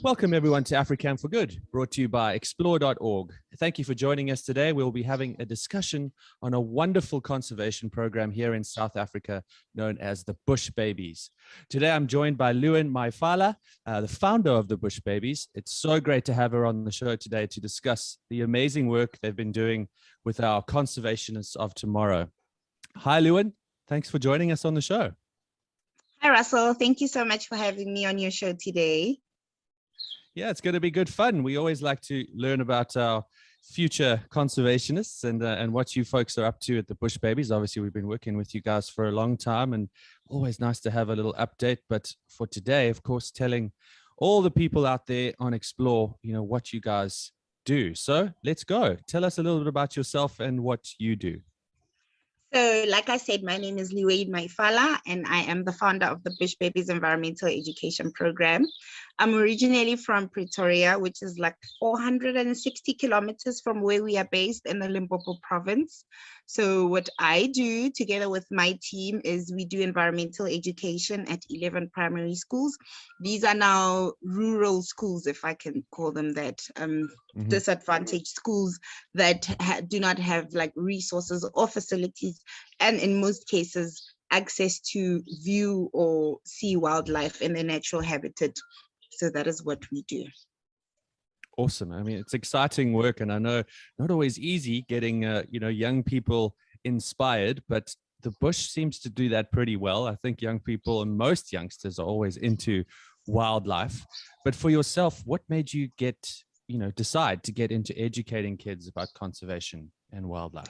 Welcome everyone to Africam4Good, brought to you by explore.org. Thank you for joining us today. We'll be having a discussion on a wonderful conservation program here in South Africa known as the Bush Babies. Today I'm joined by Lewyn Maefala, the founder of the Bush Babies. It's so great to have her on the show today to discuss the amazing work they've been doing with our conservationists of tomorrow. Hi Lewyn, thanks for joining us on the show. Hi Russell, thank you so much for having me on your show today. Yeah, it's going to be good fun. We always like to learn about our future conservationists and what you folks are up to at the Bush Babies. Obviously, we've been working with you guys for a long time and always nice to have a little update. But for today, of course, telling all the people out there on Explore, what you guys do. So let's go. Tell us a little bit about yourself and what you do. So like I said, my name is Lewyn Maefala and I am the founder of the Bush Babies Environmental Education Program. I'm originally from Pretoria, which is like 460 kilometers from where we are based in the Limpopo province. So what I do together with my team is we do environmental education at 11 primary schools. These are now rural schools, if I can call them that, disadvantaged schools that do not have like resources or facilities, and in most cases, access to view or see wildlife in their natural habitat. So that is what we do. Awesome. I mean, it's exciting work, and I know not always easy getting, young people inspired, but the Bush seems to do that pretty well. I think young people and most youngsters are always into wildlife. But for yourself, what made you decide to get into educating kids about conservation and wildlife?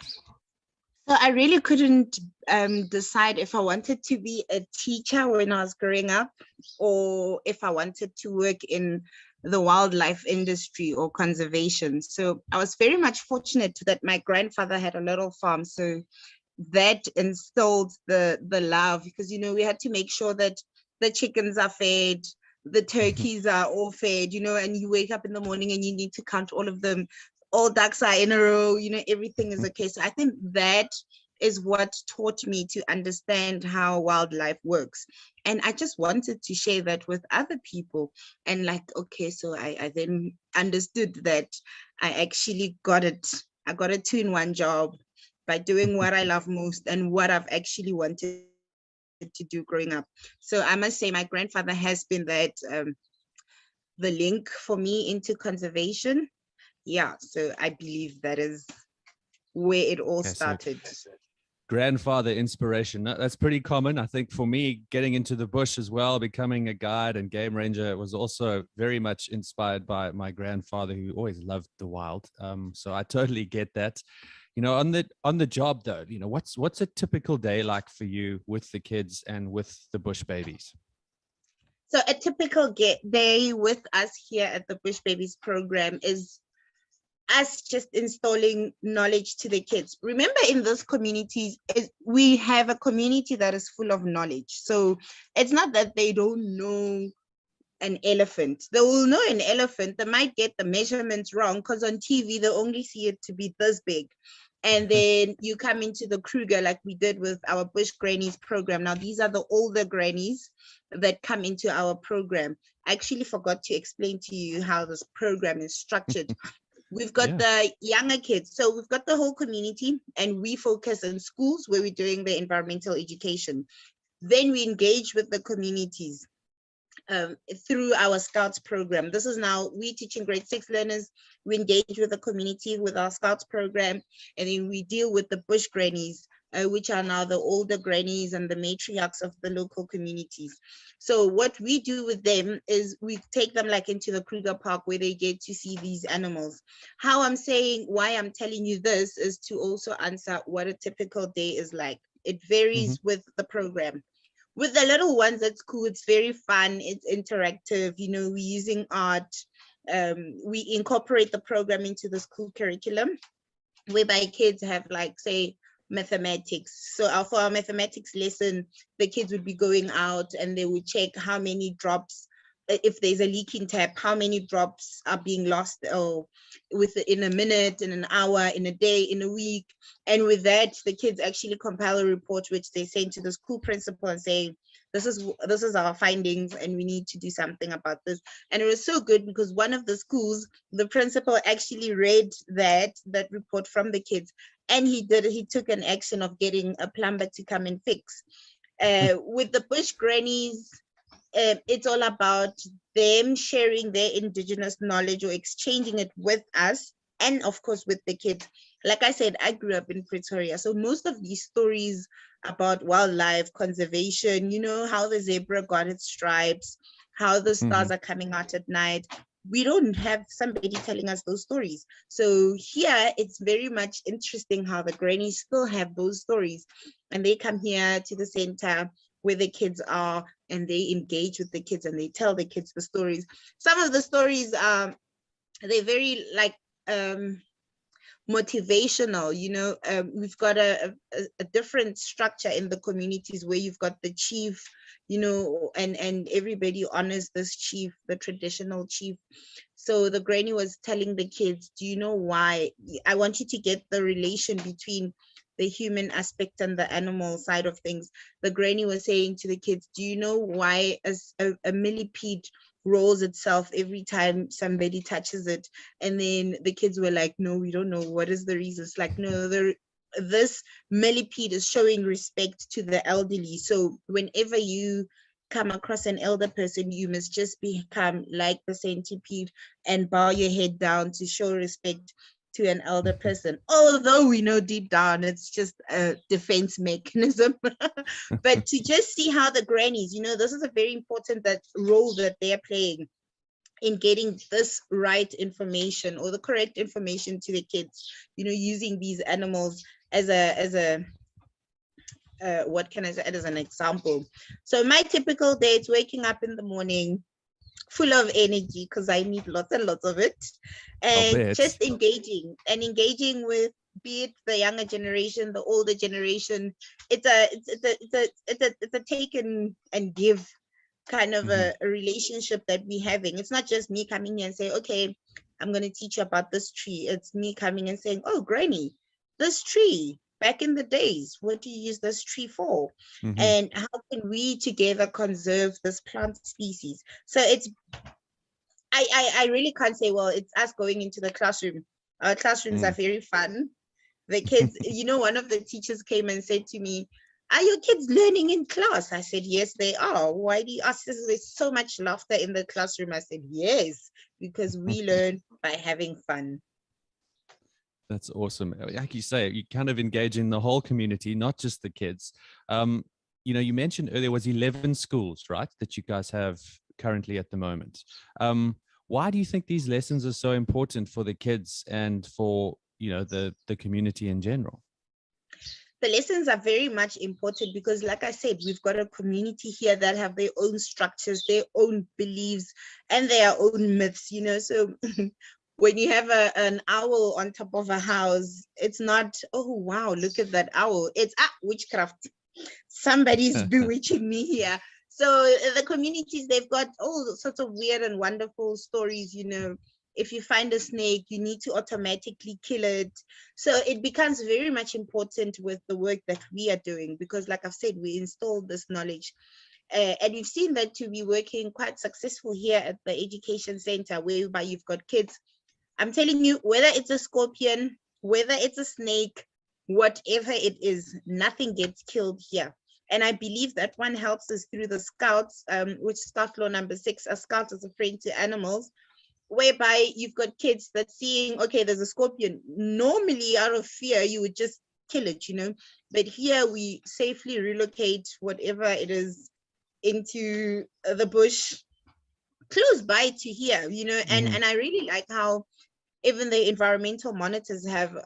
So I really couldn't decide if I wanted to be a teacher when I was growing up or if I wanted to work in the wildlife industry or conservation. So I was very much fortunate that my grandfather had a little farm. So that instilled the love because, we had to make sure that the chickens are fed, the turkeys are all fed, and you wake up in the morning and you need to count all of them. All ducks are in a row, everything is okay. So I think that is what taught me to understand how wildlife works. And I just wanted to share that with other people. And so I then understood that I actually got it. I got a 2-in-1 job by doing what I love most and what I've actually wanted to do growing up. So I must say my grandfather has been the link for me into conservation. Yeah, so I believe that is where it all started. So grandfather inspiration, that's pretty common. I think for me, getting into the bush as well, becoming a guide and game ranger was also very much inspired by my grandfather, who always loved the wild. So I totally get that. On the job though, what's a typical day like for you with the kids and with the Bush Babies? So a typical day with us here at the Bush Babies program is us just installing knowledge to the kids. Remember, in those communities, we have a community that is full of knowledge. So it's not that they don't know an elephant. They will know an elephant. They might get the measurements wrong because on TV, they only see it to be this big. And then you come into the Kruger like we did with our Bush Grannies program. Now, these are the older grannies that come into our program. I actually forgot to explain to you how this program is structured. We've got the younger kids. So we've got the whole community and we focus on schools where we're doing the environmental education. Then we engage with the communities through our Scouts program. This is now, we teaching grade 6 learners. We engage with the community with our Scouts program. And then we deal with the Bush Grannies, which are now the older grannies and the matriarchs of the local communities. So what we do with them is we take them into the Kruger Park where they get to see these animals. Why I'm telling you this is to also answer what a typical day is like. It varies with the program. With the little ones at school, it's very fun, it's interactive, we're using art. We incorporate the program into the school curriculum, whereby kids have say mathematics. So for our mathematics lesson, the kids would be going out and they would check how many drops if there's a leaking tap, how many drops are being lost within a minute, in an hour, in a day, in a week. And with that, the kids actually compile a report which they send to the school principal and say, this is our findings and we need to do something about this. And it was so good because one of the schools, the principal actually read that report from the kids, and he took an action of getting a plumber to come and fix. With the bush grannies, it's all about them sharing their indigenous knowledge or exchanging it with us, and of course with the kids. Like I said, I grew up in Pretoria, so most of these stories about wildlife conservation, you know, how the zebra got its stripes, how the stars are coming out at night, we don't have somebody telling us those stories. So here it's very much interesting how the grannies still have those stories, and they come here to the center where the kids are, and they engage with the kids and they tell the kids the stories. Some of the stories they're very like motivational, you know. We've got a different structure in the communities where you've got the chief, you know, and everybody honors this chief, the traditional chief. So the granny was telling the kids, do you know why? I want you to get the relation between the human aspect and the animal side of things. The granny was saying to the kids, do you know why a millipede rolls itself every time somebody touches it? And then the kids were like, no, we don't know. What is the reason? It's like, no, this millipede is showing respect to the elderly. So whenever you come across an elder person, you must just become like the centipede and bow your head down to show respect to an elder person, although we know deep down it's just a defense mechanism. But to just see how the grannies, you know, this is a very important role that they're playing in getting this right information or the correct information to the kids, you know, using these animals as a what can I say, as an example. So my typical day, it's waking up in the morning full of energy because I need lots and lots of it, and just engaging with, be it the younger generation, the older generation. It's a take and give kind of a relationship that we're having. It's not just me coming here and say, okay, I'm going to teach you about this tree. It's me coming and saying, oh, granny, this tree, back in the days, what do you use this tree for? And how can we together conserve this plant species? So it's, I really can't say, well, it's us going into the classroom. Our classrooms are very fun. The kids, you know, one of the teachers came and said to me, are your kids learning in class? I said, yes, they are. Why do you ask? There's so much laughter in the classroom. I said, yes, because we learn by having fun. That's awesome. Like you say, you kind of engage in the whole community, not just the kids. You know, you mentioned earlier was 11 schools, right, that you guys have currently at the moment. Why do you think these lessons are so important for the kids and for, you know, the community in general? The lessons are very much important because, like I said, we've got a community here that have their own structures, their own beliefs, and their own myths, you know. So when you have an owl on top of a house, it's not, oh, wow, look at that owl. It's witchcraft. Somebody's bewitching me here. So the communities, they've got all sorts of weird and wonderful stories, you know. If you find a snake, you need to automatically kill it. So it becomes very much important with the work that we are doing because, like I've said, we installed this knowledge. And we've seen that to be working quite successful here at the education center, whereby you've got kids. I'm telling you, whether it's a scorpion, whether it's a snake, whatever it is, nothing gets killed here. And I believe that one helps us through the scouts, which Scout Law number 6, a scout is a friend to animals, whereby you've got kids that seeing, okay, there's a scorpion. Normally, out of fear, you would just kill it, you know. But here we safely relocate whatever it is into the bush close by to here, you know. And I really like how even the environmental monitors have,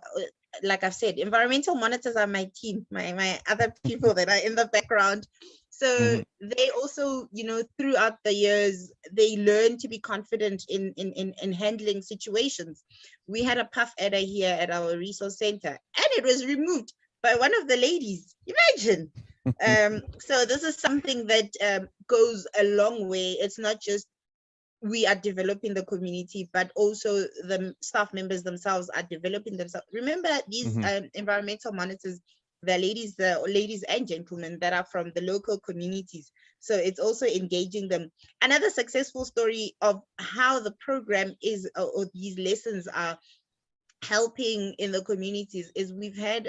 like I've said, environmental monitors are my team, my other people that are in the background. So they also, you know, throughout the years, they learn to be confident in handling situations. We had a puff adder here at our resource center, and it was removed by one of the ladies. Imagine. So this is something that goes a long way. It's not just we are developing the community, but also the staff members themselves are developing themselves. Remember, these environmental monitors, the ladies and gentlemen that are from the local communities. So it's also engaging them. Another successful story of how the program is, or these lessons are helping in the communities, is we've had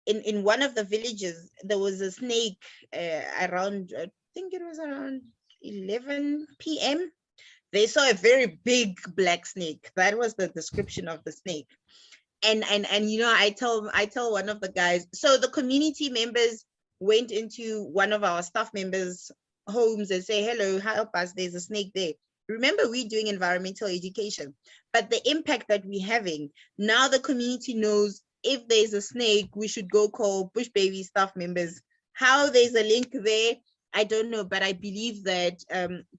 in one of the villages, there was a snake around, I think it was around 11 p.m. They saw a very big black snake. That was the description of the snake. And I tell one of the guys, so the community members went into one of our staff members' homes and say, hello, help us, there's a snake there. Remember, we're doing environmental education, but the impact that we're having, now the community knows if there's a snake, we should go call Bush Baby staff members. How there's a link there, I don't know, but I believe that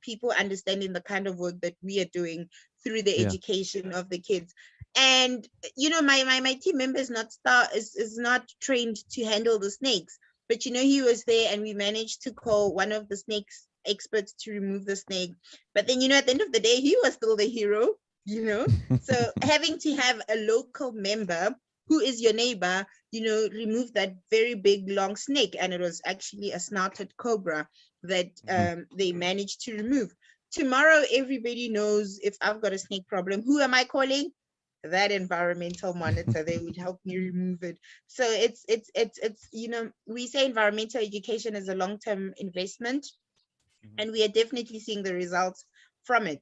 people understanding the kind of work that we are doing through the education of the kids. And my team member is not trained to handle the snakes, but he was there, and we managed to call one of the snakes experts to remove the snake. But then at the end of the day, he was still the hero. So having to have a local member who is your neighbor, remove that very big long snake, and it was actually a snouted cobra that they managed to remove. Tomorrow, everybody knows if I've got a snake problem, who am I calling? That environmental monitor. They would help me remove it. So it's we say environmental education is a long-term investment, and we are definitely seeing the results from it.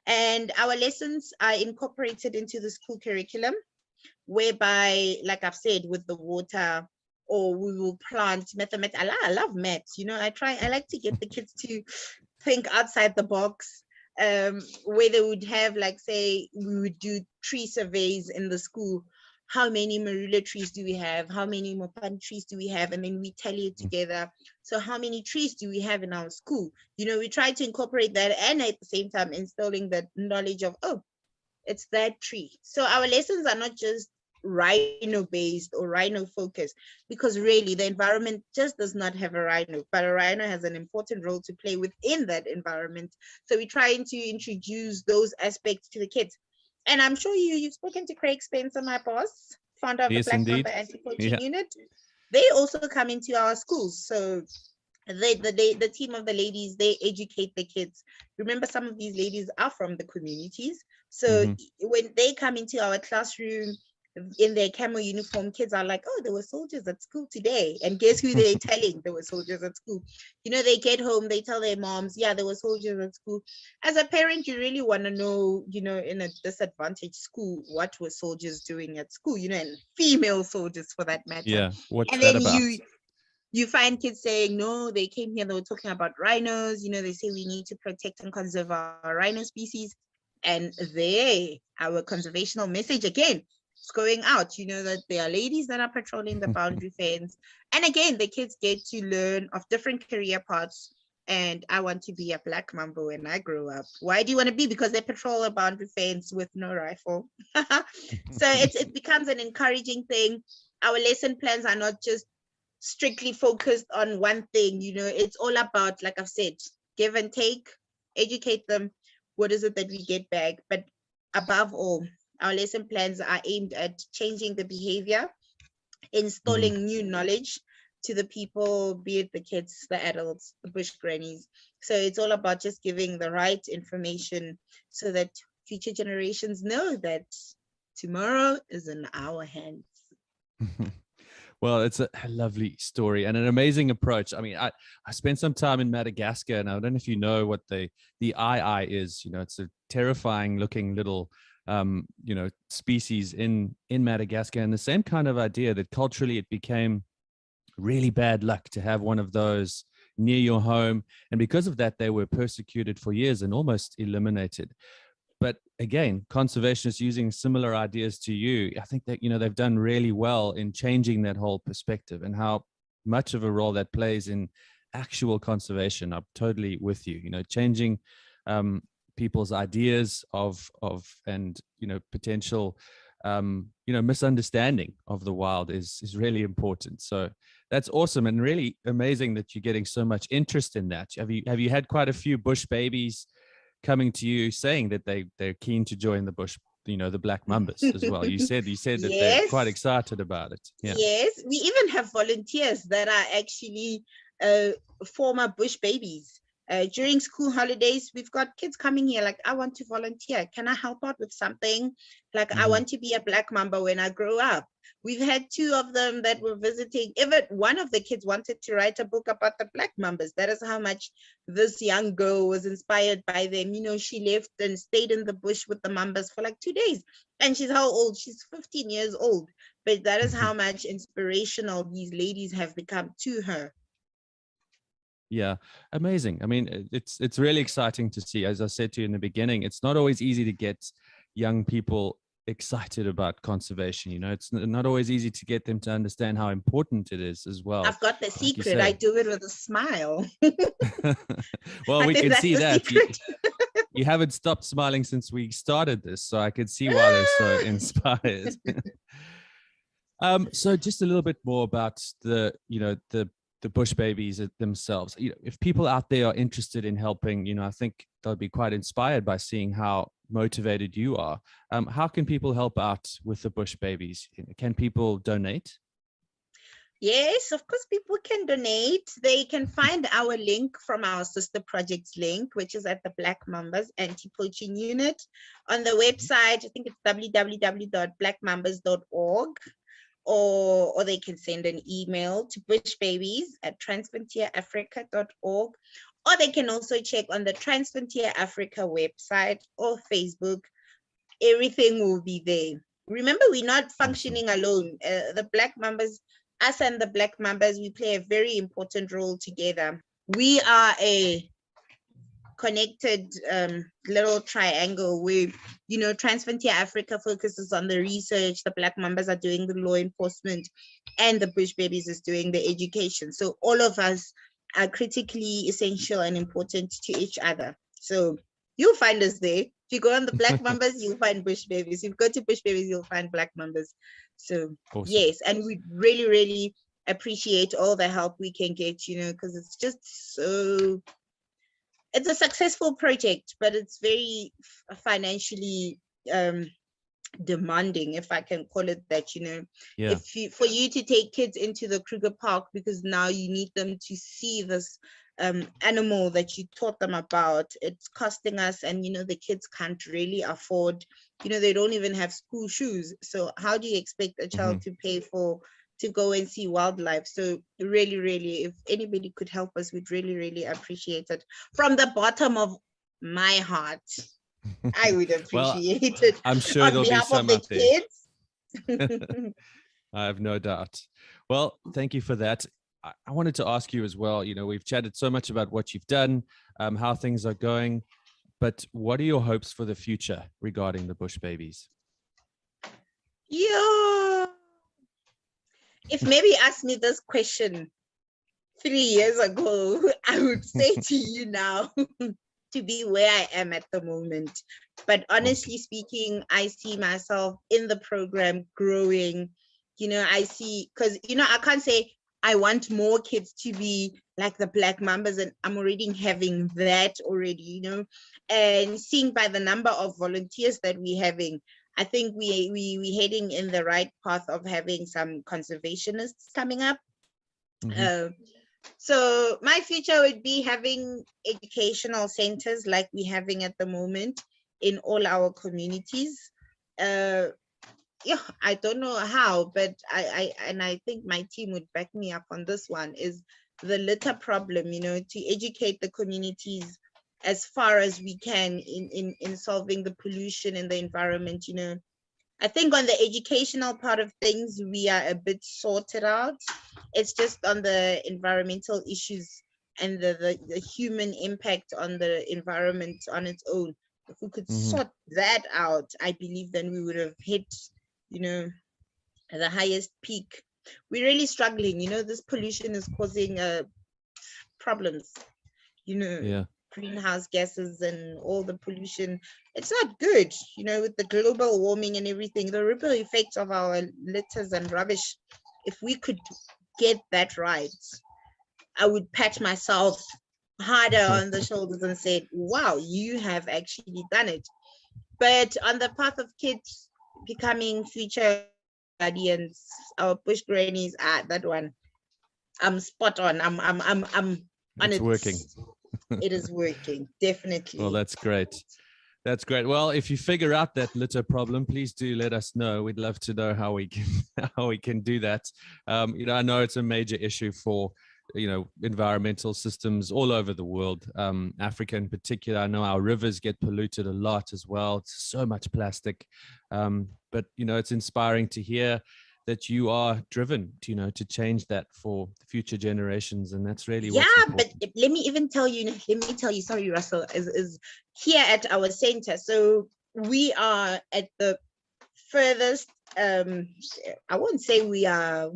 And our lessons are incorporated into the school curriculum, whereby, like I've said, with the water, or we will plant mathematics. I love maths. I like to get the kids to think outside the box, where they would have, like, say, we would do tree surveys in the school. How many marula trees do we have? How many mopan trees do we have? And then we tally it together. So how many trees do we have in our school? We try to incorporate that, and at the same time instilling that knowledge of, oh, it's that tree. So our lessons are not just rhino based or rhino focused, because really the environment just does not have a rhino, but a rhino has an important role to play within that environment. So we're trying to introduce those aspects to the kids. And I'm sure you've spoken to Craig Spencer, my boss, founder of the Black Mamba Anti-Poaching Unit. They also come into our schools. So the team of the ladies, they educate the kids. Remember, some of these ladies are from the communities. So when they come into our classroom in their camo uniform, kids are like, oh, there were soldiers at school today. And guess who they're telling there were soldiers at school? They get home, they tell their moms, yeah, there were soldiers at school. As a parent, you really want to know, in a disadvantaged school, what were soldiers doing at school, and female soldiers for that matter. Yeah, what's and that then about? You find kids saying, no, they came here, they were talking about rhinos. They say we need to protect and conserve our rhino species. And our conservational message again, it's going out, that there are ladies that are patrolling the boundary fence. And again, the kids get to learn of different career paths. And I want to be a black mamba when I grow up. Why do you want to be? Because they patrol a boundary fence with no rifle. So it becomes an encouraging thing. Our lesson plans are not just strictly focused on one thing. It's all about, like I've said, give and take, educate them. What is it that we get back? But above all, our lesson plans are aimed at changing the behavior, installing new knowledge to the people, be it the kids, the adults, the bush grannies. So it's all about just giving the right information so that future generations know that tomorrow is in our hands. Well, it's a lovely story and an amazing approach. I mean, I spent some time in Madagascar, and I don't know if you know what the eye is. It's a terrifying looking little species in Madagascar, and the same kind of idea that culturally it became really bad luck to have one of those near your home, and because of that they were persecuted for years and almost eliminated. But again, conservationists using similar ideas to you, I think that they've done really well in changing that whole perspective and how much of a role that plays in actual conservation. I'm totally with you. Changing people's ideas of and potential misunderstanding of the wild is really important. So that's awesome and really amazing that you're getting so much interest in that. Have you had quite a few bush babies coming to you saying that they're keen to join the bush, the Black Mambas as well. You said that they're quite Yes. excited about it. Yeah. Yes, we even have volunteers that are actually former bush babies. During school holidays, we've got kids coming here like, I want to volunteer. Can I help out with something? Like, I want to be a Black Mamba when I grow up. We've had 2 of them that were visiting. Even one of the kids wanted to write a book about the Black Mambas. That is how much this young girl was inspired by them. She left and stayed in the bush with the Mambas for like 2 days. And she's how old? She's 15 years old. But that is how much inspirational these ladies have become to her. Yeah, amazing. I mean, it's really exciting to see. As I said to you in the beginning, it's not always easy to get young people excited about conservation. It's not always easy to get them to understand how important it is as well. I've got the secret. I do it with a smile. Well, we can see that you haven't stopped smiling since we started this, so I could see why they're so inspired. So just a little bit more about the bush babies themselves. If people out there are interested in helping, I think they'll be quite inspired by seeing how motivated you are. How can people help out with the bush babies? Can people donate? Yes, of course, people can donate. They can find our link from our sister projects link, which is at the Black Mambas Anti-Poaching Unit. On the website, I think it's www.blackmambas.org. Or they can send an email to bushbabies@transfrontierafrica.org, or they can also check on the Transfrontier Africa website or Facebook. Everything will be there. Remember, we're not functioning alone. The Black Mambas, us and the Black Mambas, we play a very important role together. We are a connected little triangle where Transfrontier Africa focuses on the research, the Black Mambas are doing the law enforcement, and the bush babies is doing the education. So all of us are critically essential and important to each other. So you'll find us there. If you go on the Black Mambas, you'll find bush babies. If you go to bush babies, you'll find Black Mambas. So awesome. Yes, and we really, really appreciate all the help we can get, because it's just so. It's a successful project, but it's very financially demanding, if I can call it that. Yeah. For you to take kids into the Kruger Park, because now you need them to see this animal that you taught them about, it's costing us, and the kids can't really afford, they don't even have school shoes. So how do you expect a child to pay to go and see wildlife? So really, really, if anybody could help us, we'd really, really appreciate it. From the bottom of my heart, I would appreciate it. I'm sure there'll be some of the kids. I have no doubt. Well, thank you for that. I wanted to ask you as well, we've chatted so much about what you've done, how things are going, but what are your hopes for the future regarding the bush babies? Yeah. If maybe you asked me this question 3 years ago, I would say to you now to be where I am at the moment. But honestly speaking, I see myself in the program growing. I see, because, I can't say I want more kids to be like the Black Mambas, and I'm already having that already, and seeing by the number of volunteers that we're having, I think we're heading in the right path of having some conservationists coming up. So my future would be having educational centers like we're having at the moment in all our communities. I don't know how, but I think my team would back me up on this one, is the litter problem, to educate the communities as far as we can in solving the pollution in the environment. I think on the educational part of things, we are a bit sorted out. It's just on the environmental issues and the human impact on the environment on its own. If we could sort that out, I believe then we would have hit, the highest peak. We're really struggling. This pollution is causing problems. Greenhouse gases and all the pollution. It's not good, with the global warming and everything, the ripple effects of our litters and rubbish. If we could get that right, I would pat myself harder on the shoulders and said, wow, you have actually done it. But on the path of kids becoming future guardians, our bush grannies, that one, I'm spot on. I'm on It's it. working. It is working, definitely. Well, that's great. That's great. Well, if you figure out that litter problem, please do let us know. We'd love to know how we can do that. I know it's a major issue for environmental systems all over the world. Africa in particular, I know our rivers get polluted a lot as well. It's so much plastic, but it's inspiring to hear that you are driven to change that for future generations, and that's really what's important. But let me tell you, sorry, Russell, is here at our center. So we are at the furthest, I won't say we are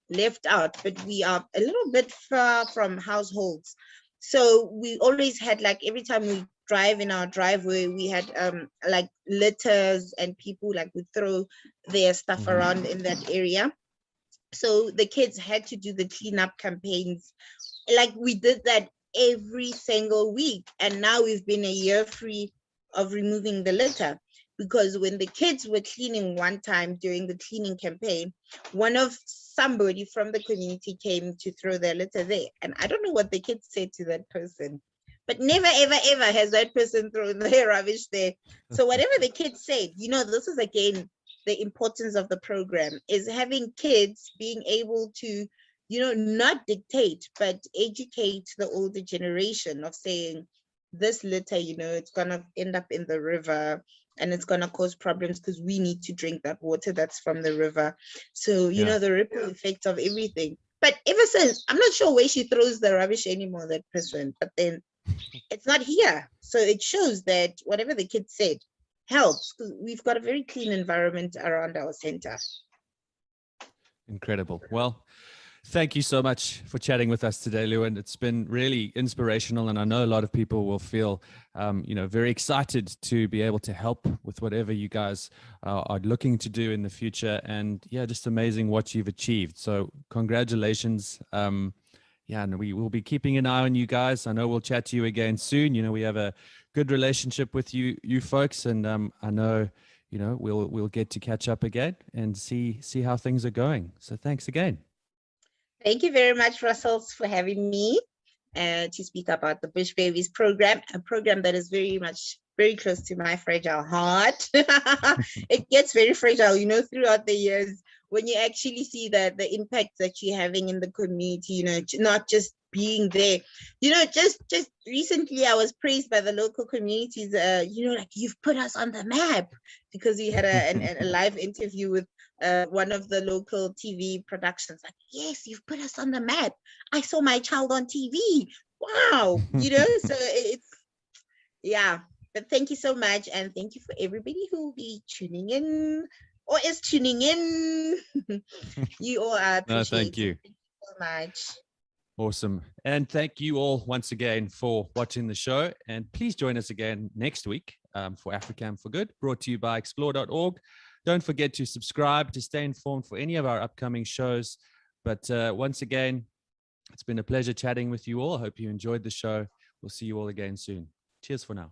left out, but we are a little bit far from households. So we always had, like, every time we drive in our driveway, we had like litters, and people like would throw their stuff around in that area. So the kids had to do the cleanup campaigns. Like, we did that every single week. And now we've been a year free of removing the litter, because when the kids were cleaning one time during the cleaning campaign, somebody from the community came to throw their litter there. And I don't know what the kids said to that person, but never, ever, ever has that person thrown their rubbish there. So whatever the kids said, this is again the importance of the program, is having kids being able to, not dictate, but educate the older generation of saying, this litter, it's going to end up in the river and it's going to cause problems because we need to drink that water that's from the river. So, the ripple effect of everything. But ever since, I'm not sure where she throws the rubbish anymore, that person, but then it's not here. So it shows that whatever the kids said helps, because we've got a very clean environment around our center. Incredible. Well, thank you so much for chatting with us today, Lewyn. It's been really inspirational, and I know a lot of people will feel, very excited to be able to help with whatever you guys are looking to do in the future. And just amazing what you've achieved. So congratulations. And we will be keeping an eye on you guys. I know we'll chat to you again soon. We have a good relationship with you folks, and I know we'll get to catch up again and see how things are going. So thanks again. Thank you very much, Russell, for having me to speak about the Bush Babies program, a program that is very close to my fragile heart. It gets very fragile, throughout the years, when you actually see the impact that you're having in the community, not just being there. Just recently I was praised by the local communities, like, you've put us on the map, because we had a live interview with one of the local TV productions. Like, yes, you've put us on the map. I saw my child on TV. Wow. So it's, but thank you so much. And thank you for everybody who will be tuning in or is tuning in. You all are appreciated. No, thank you. Thank you so much. Awesome. And thank you all once again for watching the show. And please join us again next week for Africam4Good, brought to you by explore.org. Don't forget to subscribe to stay informed for any of our upcoming shows. But once again, it's been a pleasure chatting with you all. I hope you enjoyed the show. We'll see you all again soon. Cheers for now.